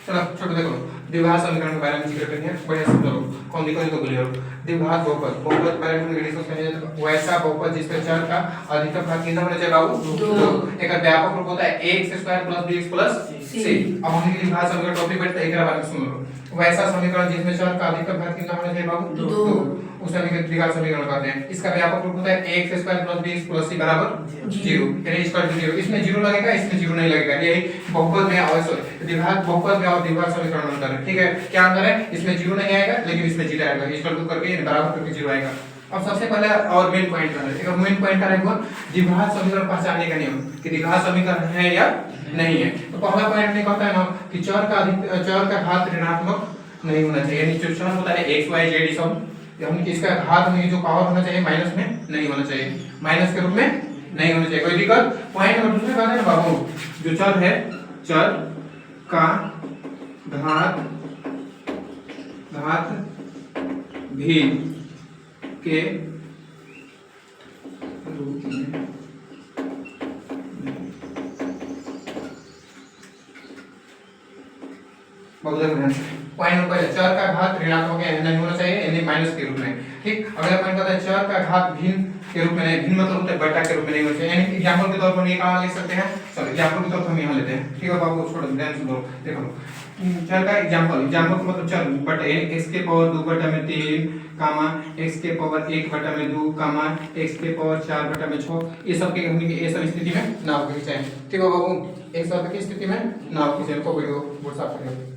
चलो छोटो देखो द्विघात समीकरण के बारे में जिक्र करेंगे बढ़िया समझो कौन दिक्कत तो बोलिए द्विघात बहुपद बहुपद के बारे में डिस्कस करेंगे वैसा बहुपद जिसके चर का अधिकतम घात कितना होना चाहिए बाबू 2 एक व्यापक रूप होता है x² + bx + c अब हम द्विघात समीकरण टॉपिक पे एक बार सुन लो वैसा समीकरण जिसमें चर का अधिकतम घात कितना होना चाहिए बाबू 2 उस द्विघात समीकरण कहते हैं इसका व्यापक रूप होता है x² + bx + c बराबर 0 यानी इसका 0 इसमें 0 लगेगा इसमें 0 नहीं लगेगा यही बहुपद में और द्विघात बहुपद में और द्विघात समीकरण अंतर है ठीक है क्या अंतर है इसमें 0 नहीं आएगा लेकिन इसमें 0 आएगा इसका टू करके बराबर करके 0 आएगा अब सबसे पहले और मेन पॉइंट करना है ठीक है मेन पॉइंट करेंगे द्विघात समीकरण पहचानने का नियम कि द्विघात समीकरण है या नहीं है तो पहला पॉइंट ने कहता है ना कि चर का घात ऋणात्मक नहीं होना चाहिए यानी जो चर होता है x y z सब हम इसका घात में जो पावर होना चाहिए माइनस में नहीं होना चाहिए माइनस के रूप में नहीं होना चाहिए कोई दिक्कत पॉइंट नंबर दूसरी बात है ना बाबू जो चर है चर का घात भिन्न के रूप में बहुत ध्यान से पॉइंट नंबर चर का घात ऋणात्मक नहीं होना चाहिए यानी माइनस के रूप में ठीक अगला पॉइंट कहता है चर का घात भिन्न के रूप में नहीं भिन्न मतलब होता है बटा के रूप में नहीं होना चाहिए यानी एग्जांपल के तौर पर हम ये कहां लिख सकते हैं चलो एग्जांपल के तौर पर हम यहां लेते हैं ठीक है बाबू छोड़ ध्यान से दो देखो चर का एग्जांपल का मतलब चर बटा x के पावर 2 बटा में 3 कामा x के पावर 1 बटा में 2 कामा x के पावर 4 बटा में 6 ये सब के हमने ये सब स्थिति में नाव खींचे ठीक है बाबू एक सब की स्थिति में नाव खींचे को वीडियो बोर्ड साफ करिए